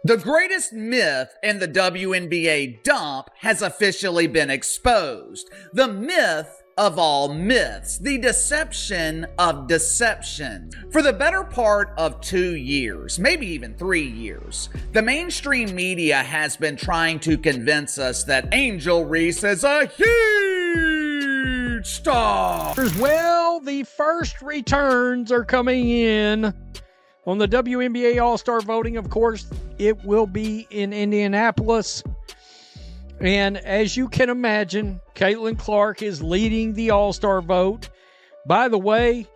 The greatest myth in the WNBA dump has officially been exposed. The myth of all myths, the deception of deception. For the better part of 2 years, maybe even 3 years, the mainstream media has been trying to convince us that Angel Reese is a huge star. Well, the first returns are coming in on the WNBA All-Star voting. Of course, it will be in Indianapolis. And as you can imagine, Caitlin Clark is leading the All-Star vote. By the way,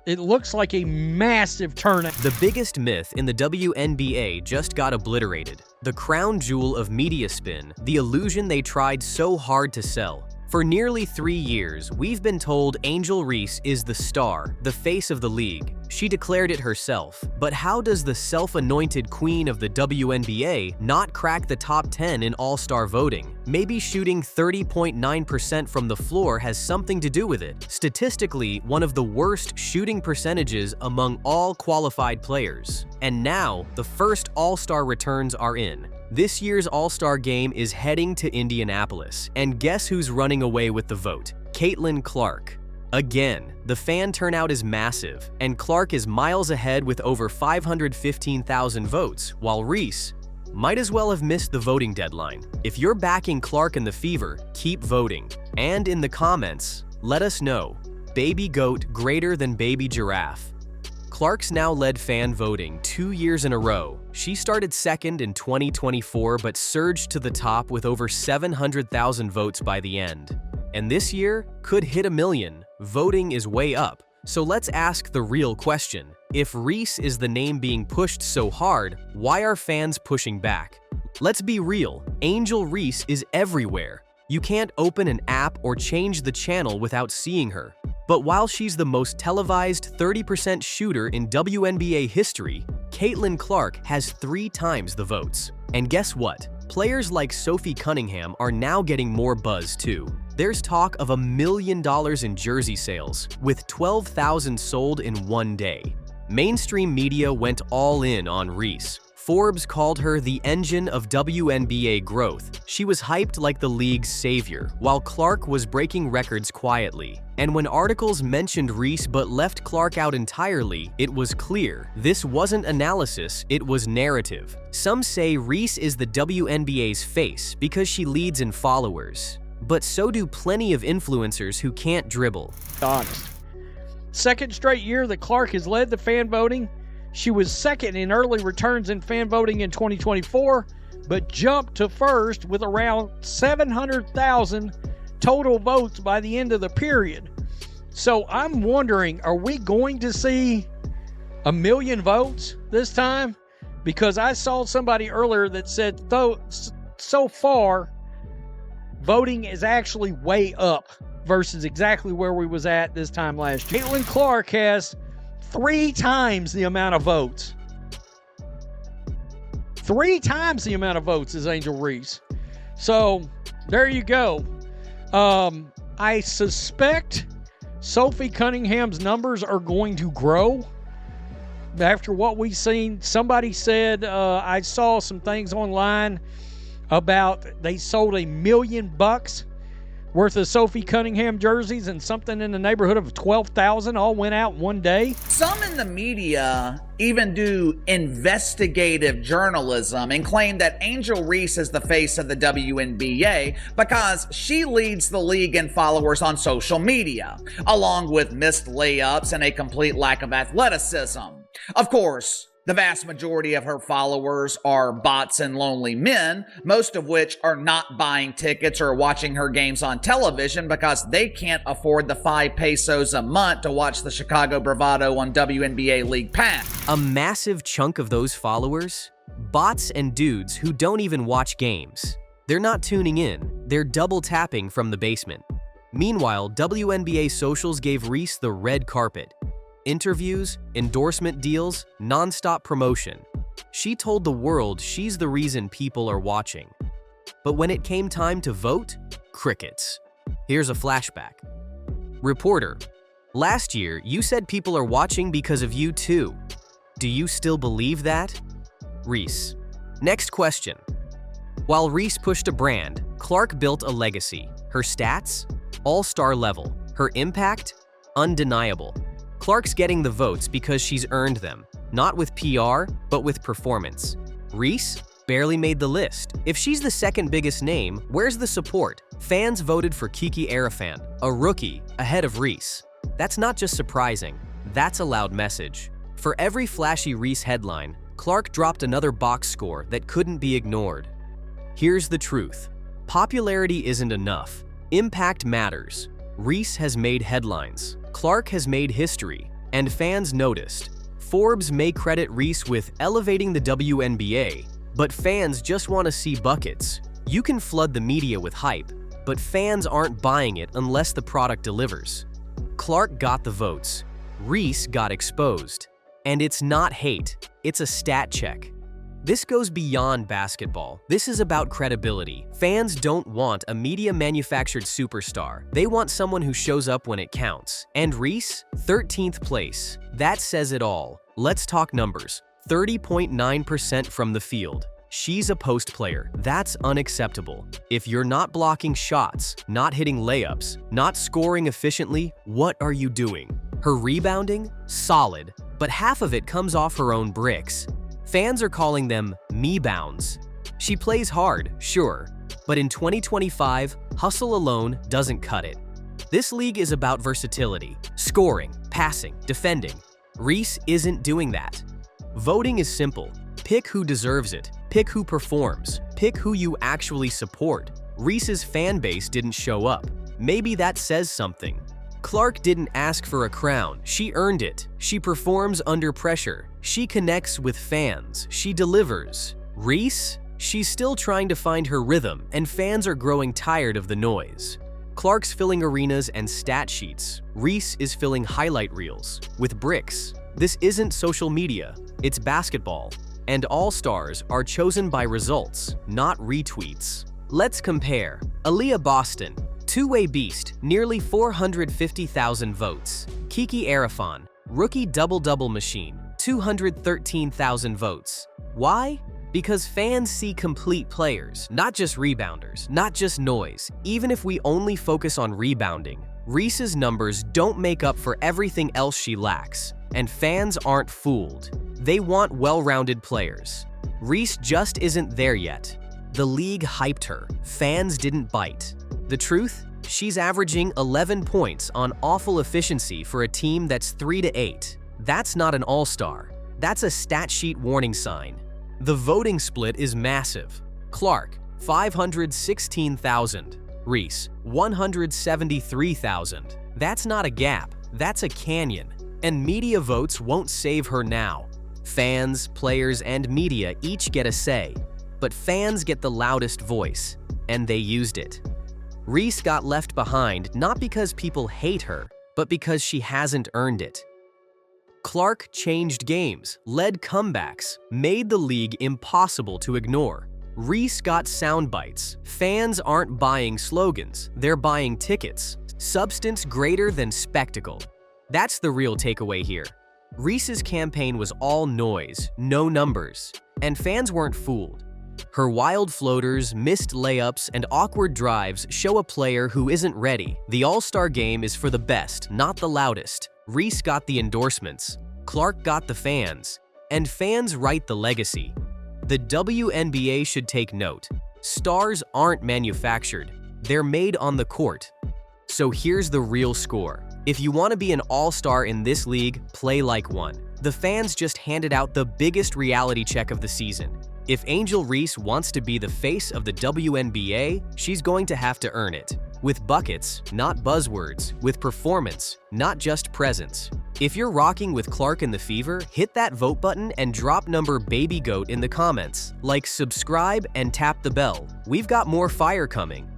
it looks like a massive turnout. The biggest myth in the WNBA just got obliterated. The crown jewel of media spin, the illusion they tried so hard to sell. For nearly 3 years, we've been told Angel Reese is the star, the face of the league. She declared it herself. But how does the self-anointed queen of the WNBA not crack the top 10 in all-star voting? Maybe shooting 30.9% from the floor has something to do with it. Statistically, one of the worst shooting percentages among all qualified players. And now, the first all-star returns are in. This year's All-Star game is heading to Indianapolis, and guess who's running away with the vote? Caitlin Clark. Again, the fan turnout is massive, and Clark is miles ahead with over 515,000 votes, while Reese might as well have missed the voting deadline. If you're backing Clark and the Fever, keep voting. And in the comments, let us know, Baby Goat greater than Baby Giraffe. Clark's now led fan voting 2 years in a row. She started second in 2024 but surged to the top with over 700,000 votes by the end. And this year could hit 1 million. Voting is way up. So let's ask the real question. If Reese is the name being pushed so hard, why are fans pushing back? Let's be real, Angel Reese is everywhere. You can't open an app or change the channel without seeing her. But while she's the most televised 30% shooter in WNBA history, Caitlin Clark has 3 times the votes. And guess what? Players like Sophie Cunningham are now getting more buzz too. There's talk of $1 million in jersey sales, with 12,000 sold in 1 day. Mainstream media went all in on Reese. Forbes called her the engine of WNBA growth. She was hyped like the league's savior, while Clark was breaking records quietly. And when articles mentioned Reese but left Clark out entirely, it was clear. This wasn't analysis, it was narrative. Some say Reese is the WNBA's face because she leads in followers. But so do plenty of influencers who can't dribble. Honest. Second straight year that Clark has led the fan voting. She was second in early returns in fan voting in 2024, but jumped to first with around 700,000 total votes by the end of the period. So I'm wondering, are we going to see 1 million votes this time? Because I saw somebody earlier that said, though, so far, voting is actually way up versus exactly where we was at this time last year. Caitlin Clark has 3 times the amount of votes. 3 times the amount of votes as Angel Reese. So there you go. I suspect Sophie Cunningham's numbers are going to grow after what we've seen. Somebody said, I saw some things online about they sold $1 million worth of Sophie Cunningham jerseys, and something in the neighborhood of 12,000 all went out one day. Some in the media even do investigative journalism and claim that Angel Reese is the face of the WNBA because she leads the league in followers on social media, along with missed layups and a complete lack of athleticism. Of course, the vast majority of her followers are bots and lonely men, most of which are not buying tickets or watching her games on television because they can't afford the 5 pesos a month to watch the Chicago Bravado on WNBA League Pass. A massive chunk of those followers? Bots and dudes who don't even watch games. They're not tuning in, they're double tapping from the basement. Meanwhile, WNBA socials gave Reese the red carpet. Interviews, endorsement deals, non-stop promotion. She told the world she's the reason people are watching. But when it came time to vote, crickets. Here's a flashback. Reporter, last year you said people are watching because of you too. Do you still believe that? Reese, Next question. While Reese pushed a brand, Clark built a legacy. Her stats? All-star level. Her impact? Undeniable. Clark's getting the votes because she's earned them, not with PR, but with performance. Reese barely made the list. If she's the second biggest name, where's the support? Fans voted for Kiki Arafan, a rookie, ahead of Reese. That's not just surprising, that's a loud message. For every flashy Reese headline, Clark dropped another box score that couldn't be ignored. Here's the truth. Popularity isn't enough. Impact matters. Reese has made headlines. Clark has made history, and fans noticed. Forbes may credit Reese with elevating the WNBA, but fans just want to see buckets. You can flood the media with hype, but fans aren't buying it unless the product delivers. Clark got the votes. Reese got exposed. And it's not hate, it's a stat check. This goes beyond basketball. This is about credibility. Fans don't want a media-manufactured superstar. They want someone who shows up when it counts. And Reese, 13th place. That says it all. Let's talk numbers. 30.9% from the field. She's a post player. That's unacceptable. If you're not blocking shots, not hitting layups, not scoring efficiently, what are you doing? Her rebounding? Solid. But half of it comes off her own bricks. Fans are calling them me-bounds. She plays hard, sure, but in 2025, hustle alone doesn't cut it. This league is about versatility, scoring, passing, defending. Reese isn't doing that. Voting is simple. Pick who deserves it, pick who performs, pick who you actually support. Reese's fan base didn't show up. Maybe that says something. Clark didn't ask for a crown, she earned it. She performs under pressure. She connects with fans. She delivers. Reese? She's still trying to find her rhythm, and fans are growing tired of the noise. Clark's filling arenas and stat sheets. Reese is filling highlight reels with bricks. This isn't social media, it's basketball. And all-stars are chosen by results, not retweets. Let's compare. Aaliyah Boston, two-way beast, nearly 450,000 votes. Kiki Arafan, rookie double-double machine, 213,000 votes. Why? Because fans see complete players, not just rebounders, not just noise. Even if we only focus on rebounding, Reese's numbers don't make up for everything else she lacks. And fans aren't fooled. They want well-rounded players. Reese just isn't there yet. The league hyped her. Fans didn't bite. The truth? She's averaging 11 points on awful efficiency for a team that's 3-8. That's not an all-star. That's a stat sheet warning sign. The voting split is massive. Clark, 516,000. Reese, 173,000. That's not a gap. That's a canyon. And media votes won't save her now. Fans, players, and media each get a say. But fans get the loudest voice, and they used it. Reese got left behind not because people hate her, but because she hasn't earned it. Clark changed games, led comebacks, made the league impossible to ignore. Reese got sound bites. Fans aren't buying slogans, they're buying tickets. Substance greater than spectacle. That's the real takeaway here. Reese's campaign was all noise, no numbers, and fans weren't fooled. Her wild floaters, missed layups, and awkward drives show a player who isn't ready. The All-Star game is for the best, not the loudest. Reese got the endorsements, Clark got the fans, and fans write the legacy. The WNBA should take note. Stars aren't manufactured, they're made on the court. So here's the real score. If you want to be an all-star in this league, play like one. The fans just handed out the biggest reality check of the season. If Angel Reese wants to be the face of the WNBA, she's going to have to earn it. With buckets, not buzzwords. With performance, not just presence. If you're rocking with Clark and the Fever, hit that vote button and drop number Baby Goat in the comments. Like, subscribe, and tap the bell. We've got more fire coming.